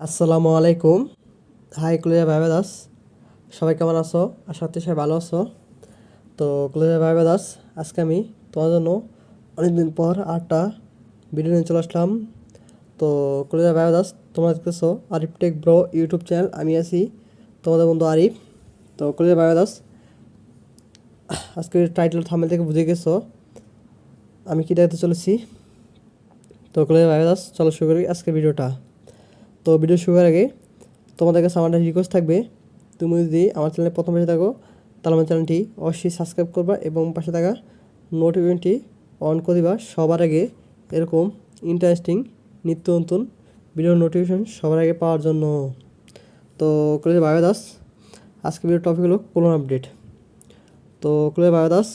আসসালামু আলাইকুম। হাই 𝗗𝗚𝗣𝗬𝗧, সবাই কেমন আছো? আশা করছি সবাই ভালো আছো। তো 𝗗𝗚𝗣𝗬𝗧 আজকে আমি তোমার জন্য অনেকদিন পর আরেকটা ভিডিও নিয়ে চলে আসলাম। তো 𝗗𝗚𝗣𝗬𝗧 তোমরা দেখতেছো Arif tech bro YouTube channel. আমি আছি তোমাদের বন্ধু আরিফ। তো 𝗗𝗚𝗣𝗬𝗧 আজকে টাইটেল থাম্বনেল থেকে বুঝে গেছো আমি কী দেখতে চলেছি। তো 𝗗𝗚𝗣𝗬𝗧 চলো শুরু করি আজকের ভিডিওটা। তো ভিডিও শুরু করার আগে তোমাদের কাছে আমার রিকোয়েস্ট থাকবে, তুমি যদি আমার চ্যানেলে প্রথম এসে থাকো তাহলে আমার চ্যানেলটি অবশ্যই সাবস্ক্রাইব করবা এবং পাশে থাকা নোটিফিকেশনটি অন করে দিবা সবার আগে এরকম ইন্টারেস্টিং নিত্য নতুন ভিডিও নোটিফিকেশন সবার আগে পাওয়ার জন্য। তো 𝗗𝗚𝗣𝗬𝗧 আজকে ভিডিওর টপিক হলো কোলন আপডেট। তো 𝗗𝗚𝗣𝗬𝗧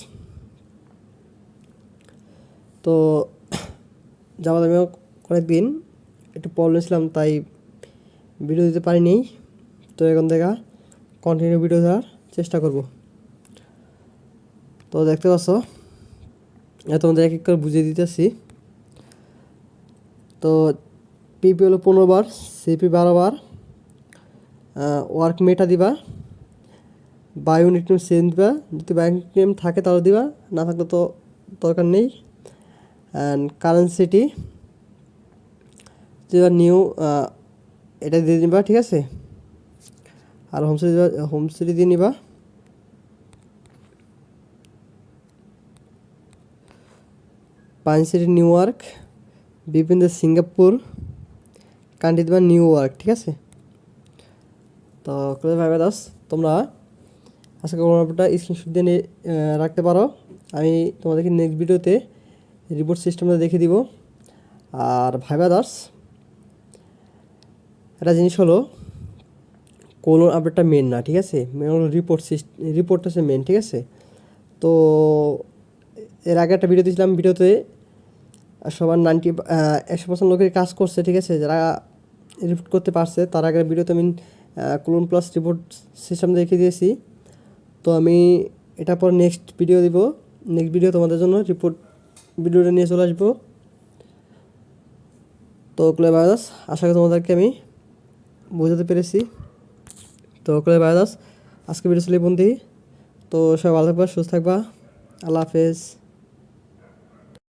তো যাওয়ার আমি কয়েকদিন একটু প্রবলেম ছিলাম, তাই ভিডিও দিতে পারিনি। তো এখন থেকে কন্টিনিউ ভিডিও দেওয়ার চেষ্টা করব। তো দেখতে পাচ্ছ তোমাদের এক এক করে বুঝিয়ে দিতেছি। তো পিপি হলো 15 বার, সিপি 12 বার, ওয়ার্ক মেটা দিবা, বায়ো ইউনিট নেম সেম দিবা, যদি বায়ো ইউনিট নেম থাকে তাহলে দিবা, না থাকলে তো দরকার নেই। অ্যান্ড কারেন্সিটি দিবা নিউ, এটা দিয়ে দিবা, ঠিক আছে। আর হোম সিটি দিয়ে নিবা। পাইন সিটি নিউ ইয়র্ক, বিভিন্ন সিঙ্গাপুর, কান্ট্রি দিবা নিউ ইয়র্ক, ঠিক আছে। তো 𝗗𝗚𝗣𝗬𝗧 তোমরা আজকে কোনোটা স্ক্রিনশট দিয়ে রাখতে পারো। আমি তোমাদেরকে নেক্সট ভিডিওতে রিপোর্ট সিস্টেমটা দেখে দিব। আর 𝗗𝗑𝗣𝗧 একটা জিনিস হলো কোলন আপডেটটা মেন না, ঠিক আছে। মেন হলো রিপোর্টটা হচ্ছে মেন, ঠিক আছে। তো এর আগে একটা ভিডিও দিয়েছিলাম, ভিডিওতে সবার 100% লোকের কাজ করছে, ঠিক আছে। যারা রিপোর্ট করতে পারছে তার আগের ভিডিওতে আমি কোলন প্লাস রিপোর্ট সিস্টেম দেখিয়ে দিয়েছি। তো আমি এটা পর নেক্সট ভিডিও তোমাদের জন্য রিপোর্ট ভিডিওটা নিয়ে চলে আসবো। তো 𝗗𝗚𝗣𝗬𝗧 আশা করি তোমাদেরকে আমি বোঝাতে পেরেছি। তো 𝗗𝗚𝗣𝗬𝗧 আজকে ভিডিও ছিল এই পর্যন্তই। তো সবাই ভালো থাকবা, সুস্থ থাকবা, আল্লাহ হাফেজ।